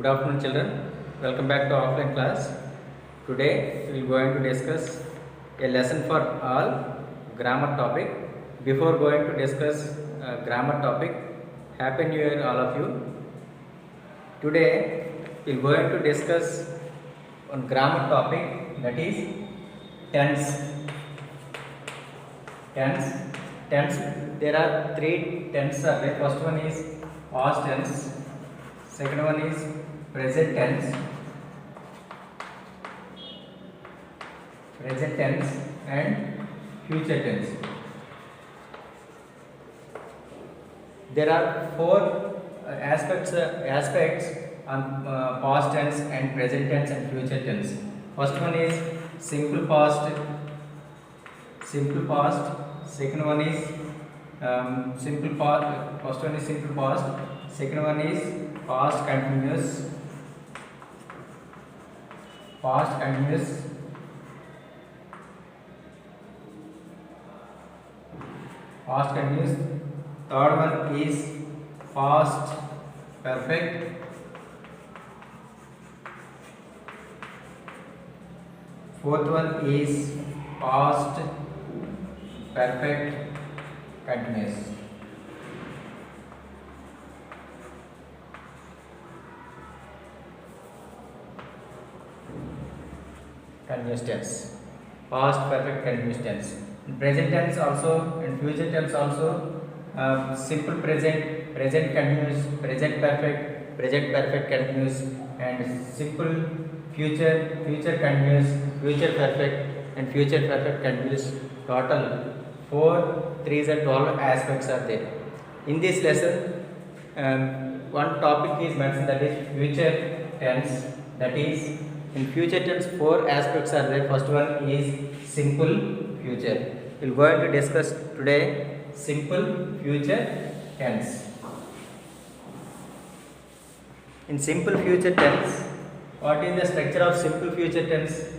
Good afternoon, children. Welcome back to offline class. Today we are going to discuss a lesson for all grammar topic. Before going to discuss grammar topic, Happy New Year, all of you. Today we are going to discuss on grammar topic, that is tense. Tense. There are three tenses. First one is past tense. Second one is present tense, and future tense. There are four aspects on past tense and present tense and future tense. First one is simple past. Second one is simple past. First one is simple past. Second one is past continuous. Third one is past perfect. Fourth one is past perfect continuous. Continuous tense, past perfect continuous tense. In present tense also, in future tense also, simple present, present continuous, present perfect continuous, and simple future, future continuous, future perfect, and future perfect continuous. Total 4, 3 and 12 aspects are there. In this lesson, one topic is mentioned, that is future tense. That is, in future tense 4 aspects are there. First one is simple future. We are going to discuss today simple future tense. In simple future tense, what is the structure of simple future tense?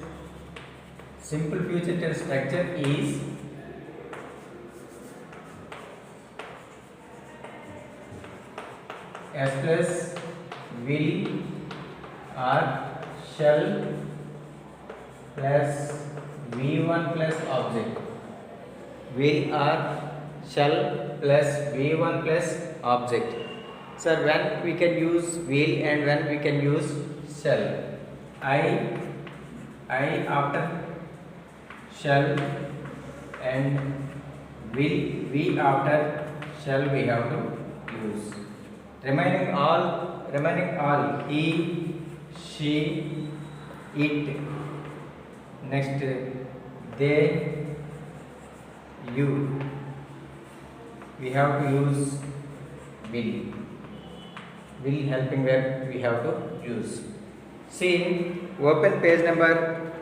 Simple future tense structure is S plus will or shall plus V1 plus object. Will or shall plus V1 plus object. Sir, when we can use will and when we can use shall? I after shall and will, we after shall we have to use. Remaining all he, she, it, next they, you, we have to use will helping verb we have to use. See, open page number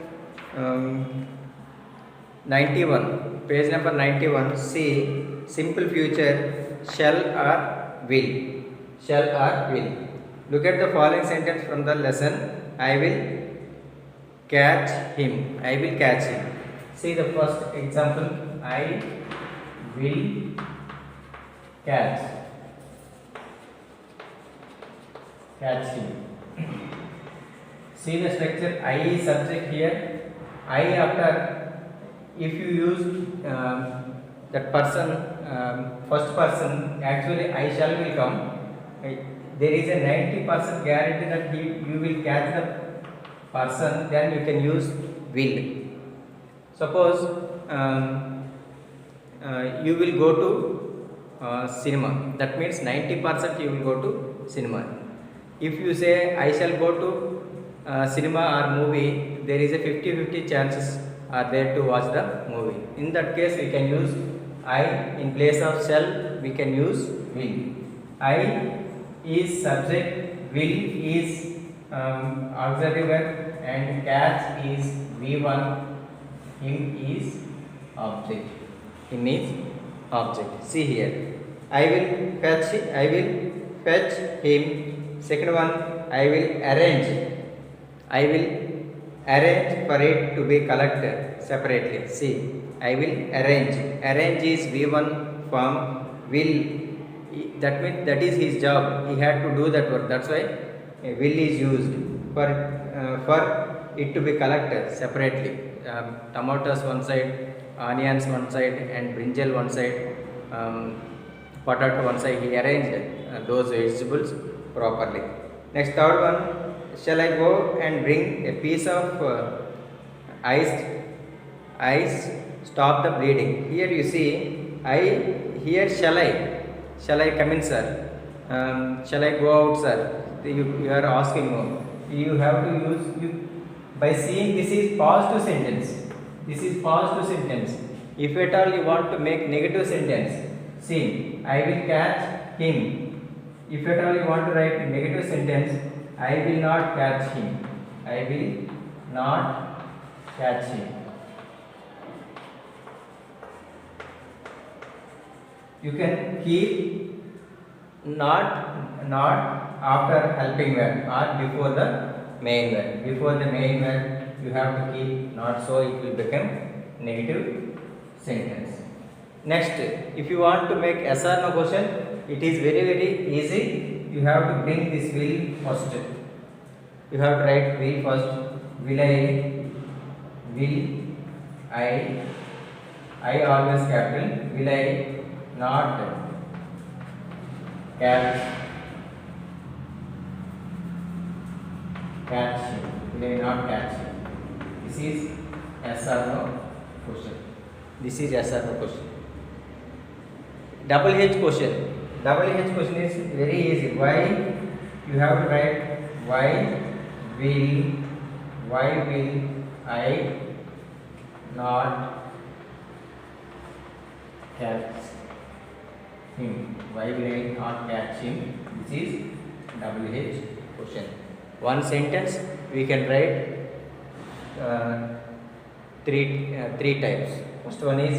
91. Page number 91. See, simple future shall or will. Look at the following sentence from the lesson. I will catch him. See the first example. I will catch him. See the structure. I is subject here. I after, if you use that person, first person, actually I shall will come. There is a 90% guarantee that you will catch the person, then you can use will. Suppose you will go to cinema, that means 90% you will go to cinema. If you say I shall go to cinema or movie, there is a 50-50 chances are there to watch the movie. In that case we can use I, in place of shall we can use will. I is subject, will is auxiliary verb, and catch is V1, him is object. See here, I will fetch him. Second one, I will arrange for it to be collected separately. See, I will arrange is V1 form. Will, that means that is his job, he had to do that work, that's why will is used for it to be collected separately. Tomatoes one side, onions one side, and brinjal one side, potato one side. He arranged those vegetables properly. Next, third one, shall I go and bring a piece of ice stop the bleeding? Here you see, here shall I come in, sir? Shall I go out, sir? You are asking no. You have to use by seeing this is positive sentence. This is positive sentence. If at all you want to make negative sentence, see, I will catch him. If at all you want to write negative sentence, I will not catch him. I will not catch him. You can keep not after helping verb or before the main verb. Before the main verb you have to keep not, so it will become negative sentence. Next, if you want to make yes or no question, it is very easy. You have to bring this will first. You have to write will first. Will I always capital. Will I not catch him? Will I not catch him? This is yes or no question. This is yes or no question. Double H question. Double H question is very easy. Why? You have to write why will I not catch him? Why will I not catch him? This is double H question. One sentence we can write three types. First one is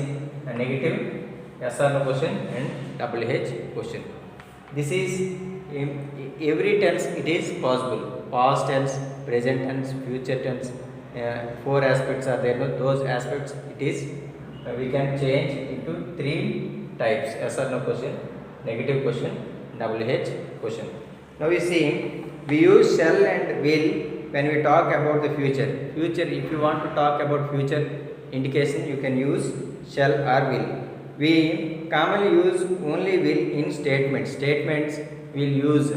a negative yes or no question and double H question. This is in every tense it is possible. Past tense, present tense, future tense. Four aspects are there. Those aspects it is we can change into three types: yes or no question, negative question, double H question. Now we see we use shall and will when we talk about the future. Future, if you want to talk about future indication, you can use shall or will. We commonly use only will in statements. Statements will use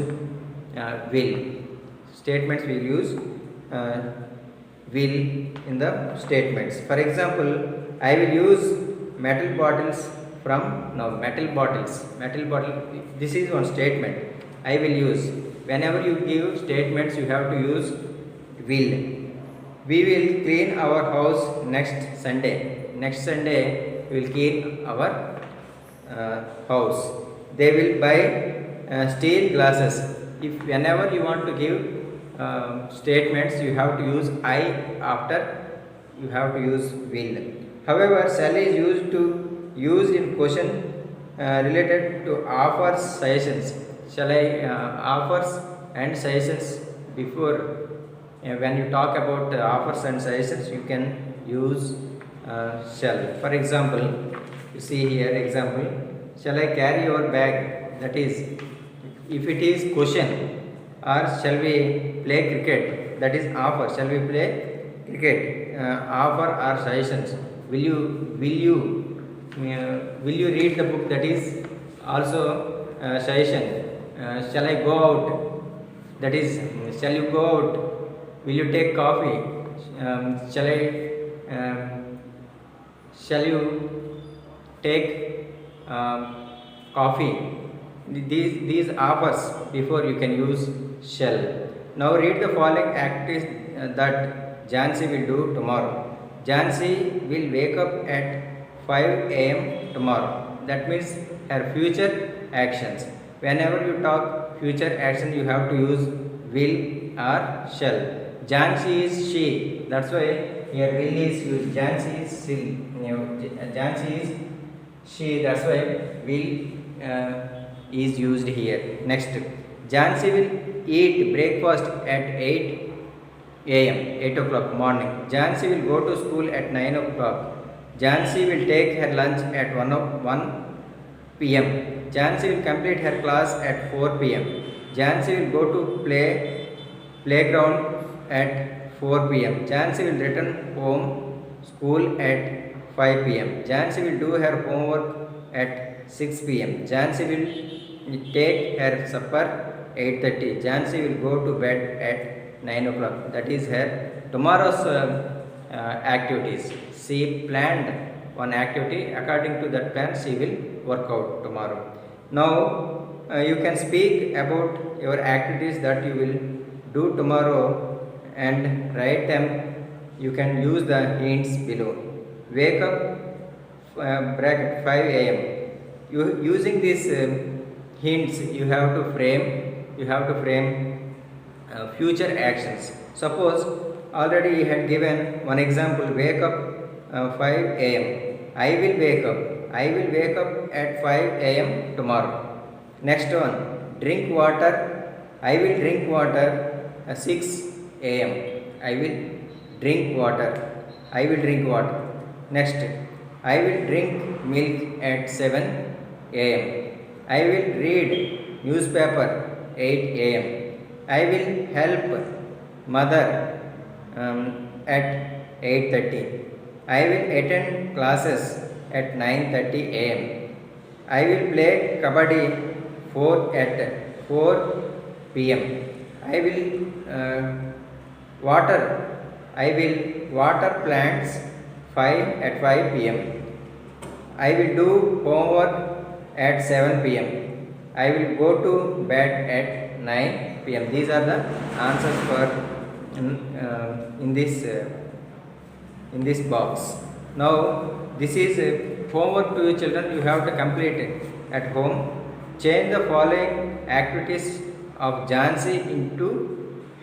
will. Statements will use will in the statements. For example, I will use metal bottles from metal bottles. Metal bottle. This is one statement. I will use. Whenever you give statements, you have to use will. We will clean our house next Sunday. Next Sunday we will clean our house. They will buy steel glasses. If whenever you want to give statements, you have to use I after. You have to use will. However, shall is used in question related to offers, suggestions. Shall I offers and suggestions before when you talk about offers and suggestions, you can use shall. For example, you see here example, shall I carry your bag? That is, if it is question, or shall we play cricket? That is offer. Shall we play cricket? Offer or suggestions. Will you read the book? That is also suggestion. Shall I go out? That is, shall you go out? Will you take coffee? Shall you take coffee? These offers before you can use shall. Now read the following activities that Jansi will do tomorrow. Jansi will wake up at 5 a.m. tomorrow. That means her future actions. Whenever you talk future action, you have to use will or shall. Jansi is she. That's why here will is used. Jansi is she. Jansi is she. That's why will is used here. Next, Jansi will eat breakfast at 8 a.m. 8 o'clock morning. Jansi will go to school at 9 o'clock. Jansi will take her lunch at 1 p.m. Jansi will complete her class at 4 p.m. Jansi will go to play playground at 4 p.m. Jansi will return home school at 5 p.m. Jansi will do her homework at 6 p.m. Jansi will take her supper 8:30. Jansi will go to bed at 9 o'clock. That is her tomorrow's activities. She planned one activity. According to that plan, she will work out tomorrow. Now you can speak about your activities that you will do tomorrow and write them. You can use the hints below. Wake up bracket 5 a.m. Using these hints, you have to frame future actions. Suppose already he had given one example. Wake up 5 a.m. I will wake up at 5 a.m. tomorrow. Next one, drink water. I will drink water 6 a.m. I will drink water. Next, I will drink milk at 7 a.m. I will read newspaper 8 a.m. I will help mother at 8:30. I will attend classes at 9:30 a.m. I will play kabaddi 4 p.m. I will water plants 5 p.m. I will do homework at 7 p.m. I will go to bed at 9 p.m. These are the answers for in this box. Now this is homework to you children. You have to complete it at home. Change the following activities of Jansi into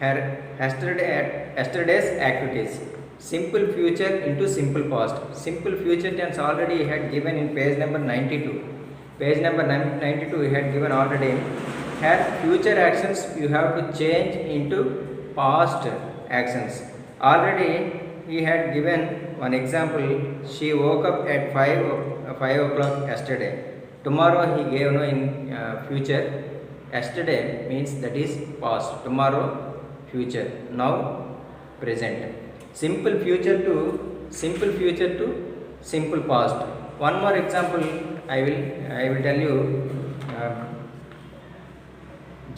her yesterday's activities. Simple future into simple past. Simple future tense already had given in page number 92. Page number 92 we had given already. Her future actions you have to change into past actions. Already he had given one example. She woke up at 5 o'clock yesterday. Tomorrow he gave no in future. Yesterday means that is past. Tomorrow future. Now present. Simple future to simple past. One more example I will tell you.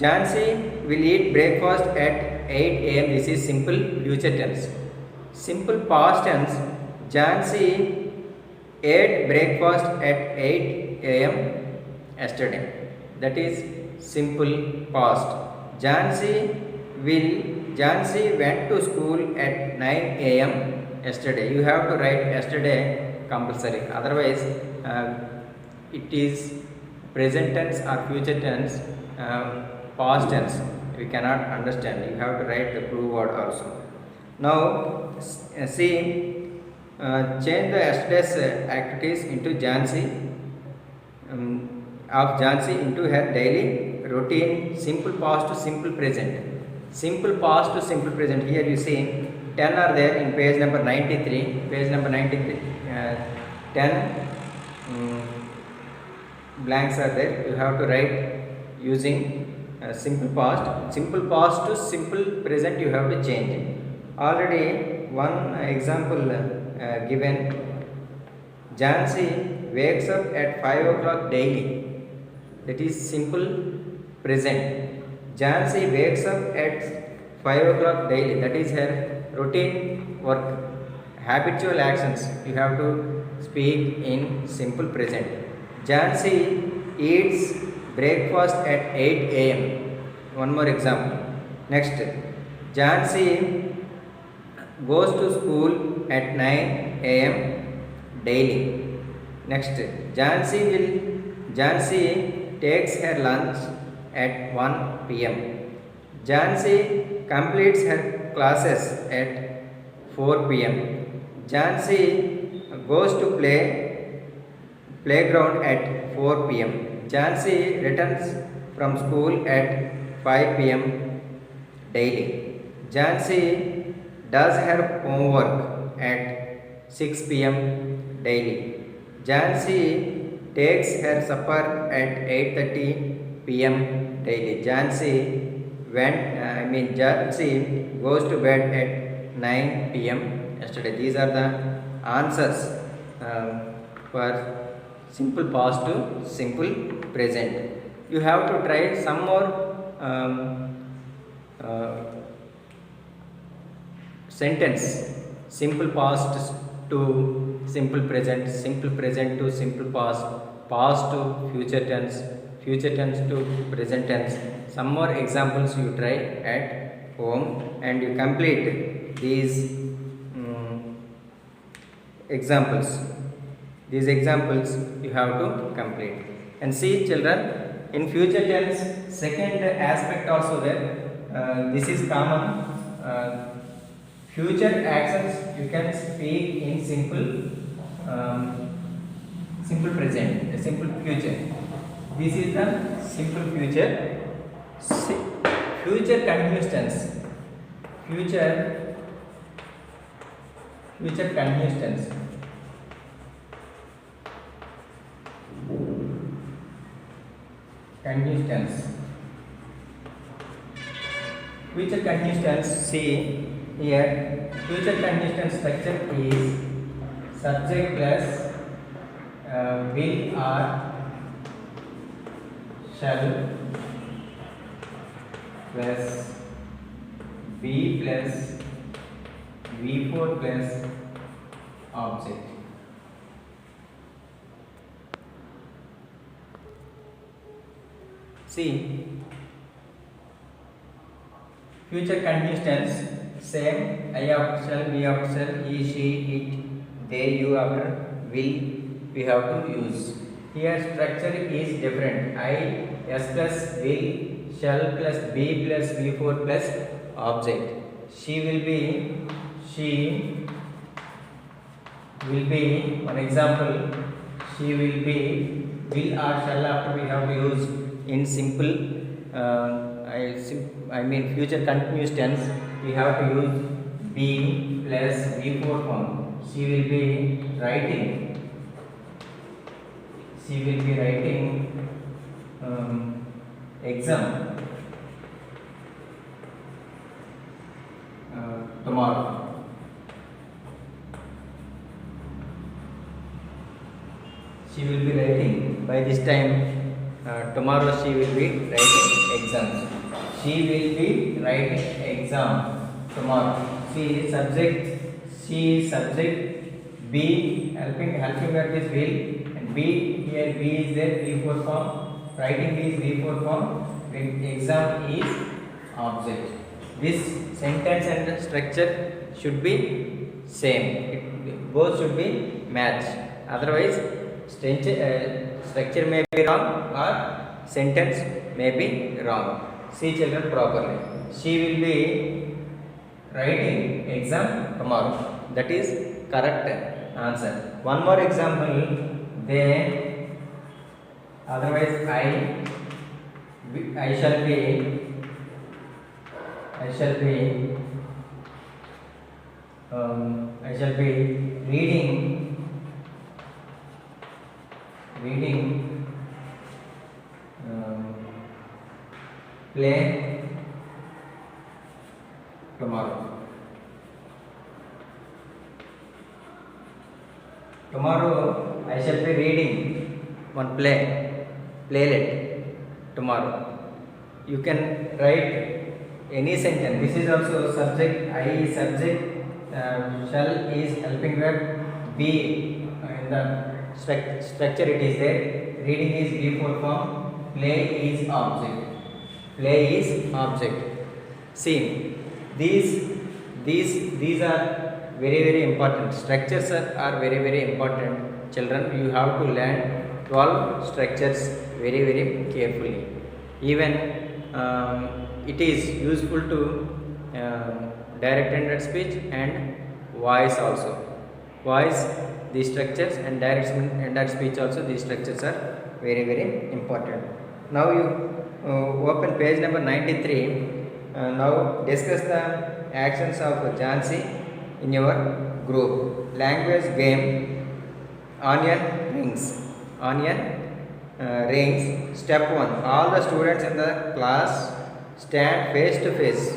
Jansi will eat breakfast at 8 a.m. This is simple future tense. Simple past tense. Jansi ate breakfast at 8 a.m. yesterday. That is simple past. Jansi went to school at 9 a.m. yesterday. You have to write yesterday compulsory. Otherwise, it is present tense or future tense, past tense. We cannot understand. You have to write the clue word also. Now, see, change the yesterday's activities into Jansi into her daily routine. Simple past to simple present. Simple past to simple present. Here you see 10 are there in page number 93. Page number 93. 10 blanks are there. You have to write using simple past. Simple past to simple present you have to change. Already one example given. Jansi wakes up at 5 o'clock daily. That is simple present. Jansi wakes up at 5 o'clock daily. That is her routine work. Habitual actions you have to speak in simple present. Jansi eats breakfast at 8 a.m. One more example. Next, Jansi goes to school at 9 a.m. daily. Next, Jansi takes her lunch at 1 p.m. Jansi completes her classes at 4 p.m. Jansi goes to playground at 4 p.m. Jansi returns from school at 5 p.m. daily. Jansi does her homework at 6 p.m. daily. Jansi takes her supper at 8:30 p.m. daily. Jansi mean Jansi goes to bed at 9 p.m. yesterday. These are the answers for simple past to simple present. You have to try some more sentence. Simple past to simple present to simple past, past to future tense to present tense. Some more examples you try at home and you complete these examples. These examples you have to complete. And see children, in future tense, second aspect also there. This is common. Future actions you can speak in simple present, simple future. This is the simple future. Future continuous tense. Future continuous tense. Continuous tense. Future continuous tense. See here. Future continuous tense structure is subject plus will or shall plus be plus V4 plus object. See, future continuous tense same. I after shall, we after shall, he, she, it, they, you after will we have to use. Here structure is different. I, S plus will, shall plus be plus V4 plus object. She will be one example. She will be will or shall after we have to use in simple I mean future continuous tense. We have to use be plus V4 form. She will be writing. Exam tomorrow. She will be writing by this time. Tomorrow she will be writing exams. She will be writing exam tomorrow. She subject. Be helping verb is will, and be here be is there V4 form. Writing is V4 form. Exam is object. This sentence and structure should be same. Both should be matched. Otherwise, structure may be wrong or sentence may be wrong. See children properly. She will be writing exam tomorrow. That is correct answer. One more example. They, otherwise I shall be reading play tomorrow. Tomorrow I shall be reading one playlet tomorrow. You can write any sentence. This is also subject. I is subject. Shall is helping verb. Be in the structure it is there. Reading is V4 form. Play is object. See, these are very important. Structures are very important. Children, you have to learn 12 structures very carefully. Even it is useful to direct and speech and voice also. Voice, these structures, and direct and speech also, these structures are very important. Now you open page number 93. Now discuss the actions of Jansi in your group. Language game, onion rings. Step 1. All the students in the class stand face to face.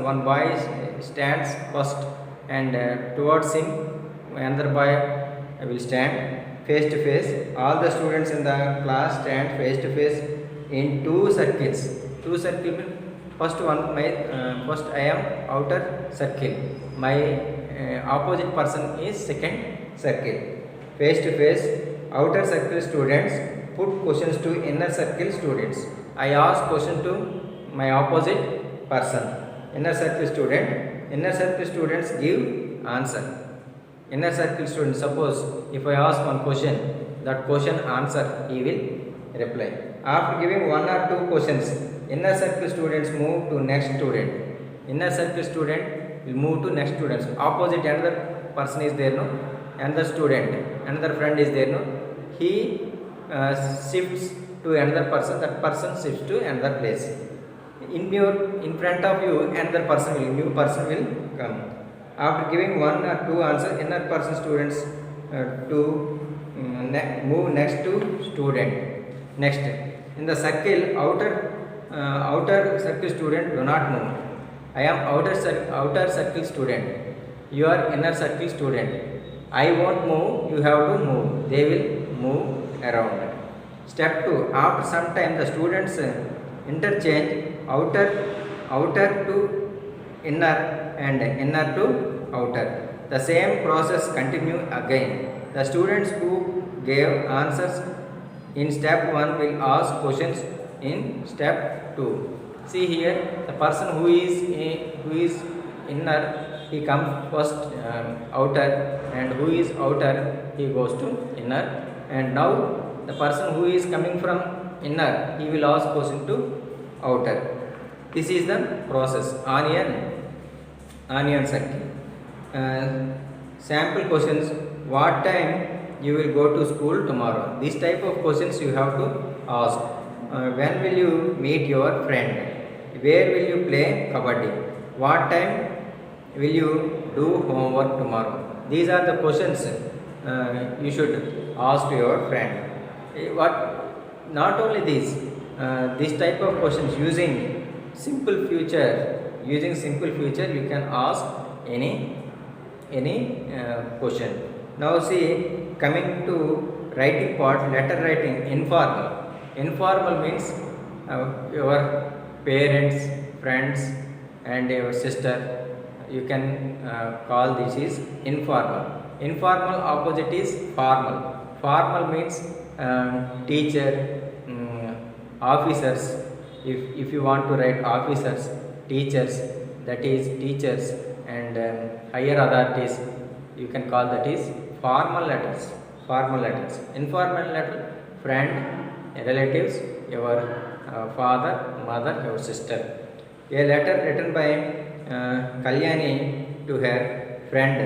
One boy stands first, and towards him another boy will stand face to face. All the students in the class stand face to face in two circles. Two circles mean first one first I am outer circle. My opposite person is second circle. Face to face, outer circle students put questions to inner circle students. I ask question to my opposite person. Inner circle students give answer. Inner circle students, suppose if I ask one question, that question answer he will reply. After giving one or two questions, inner circle students move to next student. Inner circle student will move to next students. Opposite another person is there, no? Another student, another friend is there, no? He shifts to another person. That person shifts to another place. In front of you, another new person will come. After giving one or two answers, inner person students to move next to student. Next, in the circle, outer circle student do not move. I am outer circle student. You are inner circle student. I won't move. You have to move. They will move around. Step 2. After some time, the students interchange outer to inner and inner to outer. The same process continue again. The students who gave answers in step 1 will ask questions in step 2. See here, the person who is inner, he comes first outer, and who is outer, he goes to inner. And now the person who is coming from inner, he will ask question to outer. This is the process. Onion circle. Sample questions. What time you will go to school tomorrow? This type of questions you have to ask. When will you meet your friend? Where will you play kabaddi? What time will you do homework tomorrow? These are the questions you should ask to your friend. Not only this type of questions using simple future, you can ask any question. Now see, coming to writing part, letter writing, informal means your parents, friends, and your sister, you can call this is informal. Informal opposite is formal means teacher, officers. If you want to write officers, teachers, that is teachers, and higher authorities, you can call that is formal letters. Informal letter, friend, relatives, your father, mother, your sister. A letter written by Kalyani to her friend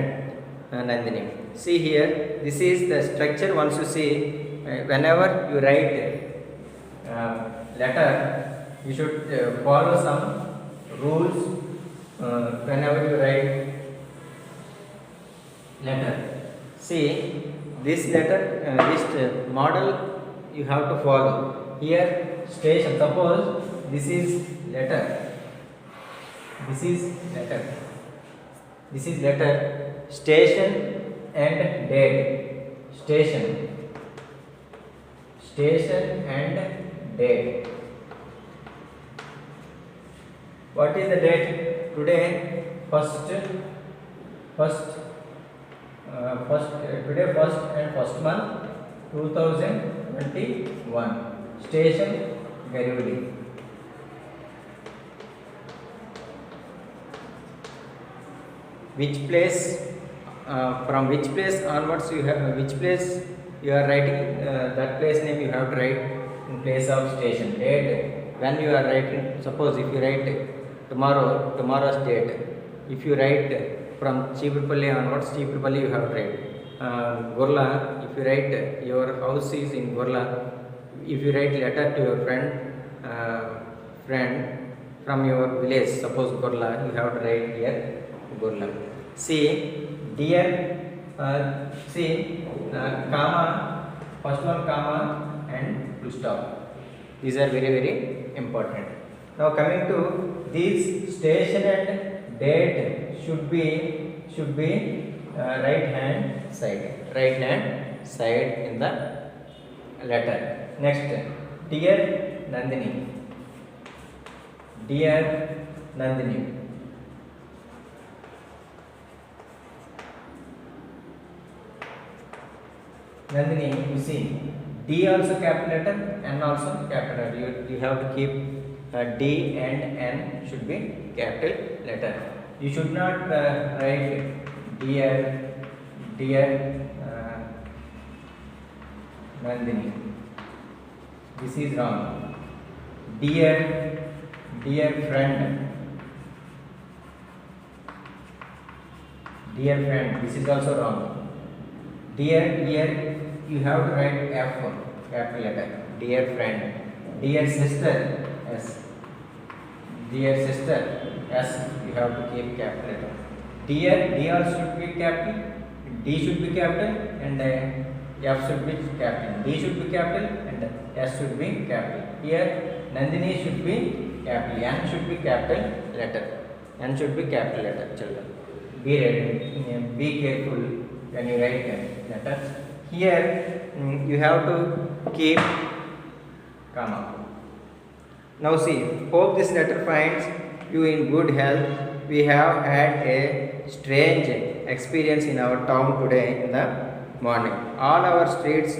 Nandini. See here, this is the structure. Once you see, whenever you write letter, you should follow some rules. Whenever you write letter, see this letter, this model you have to follow. Here, station. Suppose this is letter. This is letter. Station and date. Station and date. What is the date? Today, today first month 2021. Station Garivali. Which place? From which place onwards you have which place you are writing, that place name you have to write in place of station. Date, when you are writing, suppose if you write tomorrow's date. If you write from Chipurpalli onwards, Chipurpalli you have to write. Gorla, if you write your house is in Gorla, if you write letter to your friend from your village, suppose Gorla, you have to write here Gorla. See, dear, comma, first one comma and full stop. These are very very important. Now coming to these station and date should be right hand side in the letter. Next, dear Nandini, dear Nandini. Nandini, you see, D also capital letter, N also capital letter. You have to keep D and N should be capital letter. You should not write dear Nandini. This is wrong. Dear friend. Dear friend. This is also wrong. Dear, here you have to write F capital letter. Dear friend. Dear sister, S. Dear sister, S. You have to keep capital letter. Dear, D also should be capital. D should be capital and F should be capital. D should be capital and S should be capital. Here Nandini should be capital. N should be capital letter. N should be capital letter. Children, be ready. Be careful when you write letters. Here you have to keep comma. Now see, hope this letter finds you in good health. We have had a strange experience in our town today in the morning. All our streets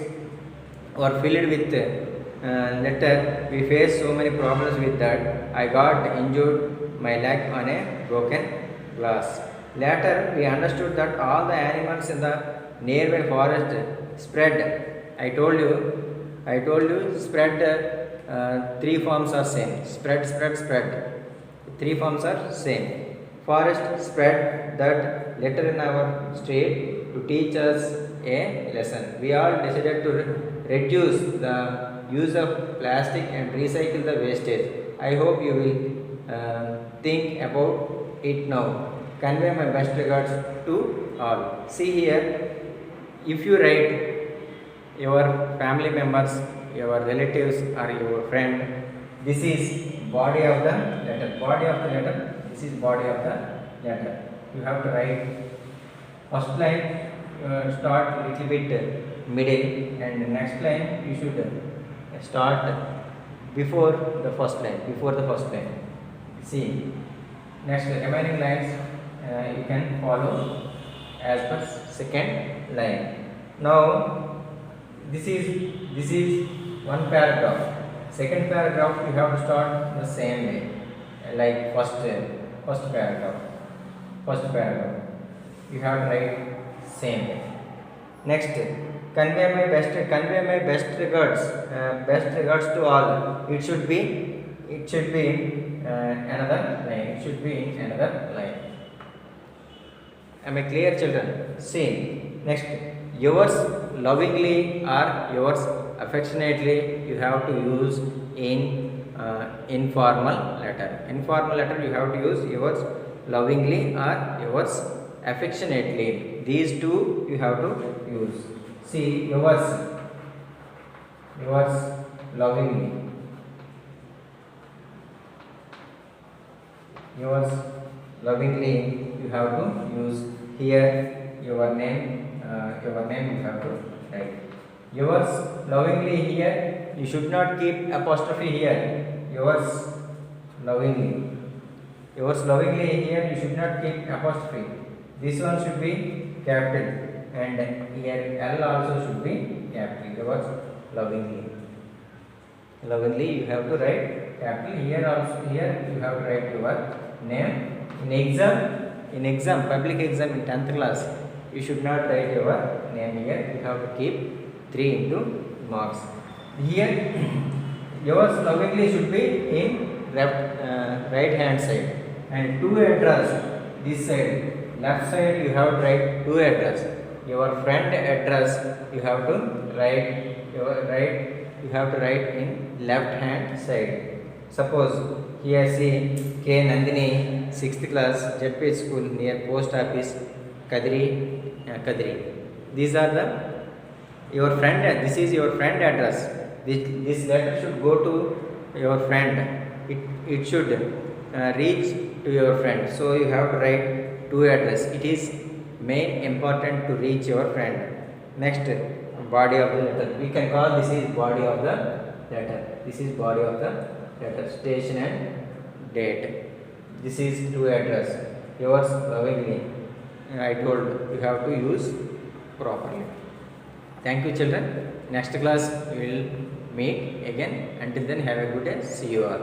were filled with litter. We faced so many problems with that. I got injured my leg on a broken glass. Later, we understood that all the animals in the nearby forest spread. I told you, spread. Three forms are same. Spread. Three forms are same. Forest spread that letter in our street to teach us a lesson. We all decided to reduce the use of plastic and recycle the wastage. I hope you will think about it now. Convey my best regards to all. See here, if you write your family members, your relatives or your friend, this is body of the letter. This is body of the letter. You have to write first line, start little bit middle, and next line you should start before the first line. See, next remaining lines you can follow as per second line. Now this is one paragraph. Second paragraph you have to start the same way, like first paragraph. You have to write same way. Next, convey my best regards to all. It should be another line. Am I clear, children? See, next, yours lovingly or yours affectionately you have to use in informal letter. Informal letter you have to use yours lovingly or yours affectionately. These two you have to use. See, yours lovingly. Yours lovingly you have to use. Here your name you have to write. Yours lovingly, here you should not keep apostrophe here. Yours lovingly here you should not keep apostrophe. This one should be capital and here L also should be capital. Yours lovingly you have to write capital. Here you have to write your name. In exam, public exam in 10th class, you should not write your name here. You have to keep 3 into marks. Here, yours lovingly should be in right hand side, and to address this side. Left side you have to write to address. Your friend address you have to write. You have to write in left hand side. Suppose here see K Nandini, 6th class, ZP school near post office, Kadri. These are your friend. This is your friend address. This letter should go to your friend. It should reach to your friend. So you have to write to address. It is main important to reach your friend. Next, body of the letter. We can call this is body of the letter. This is body of the letter. Station and date. This is to address. Yours lovingly. I told you have to use properly. Thank you, children. Next class we will meet again. Until then, have a good day. See you all.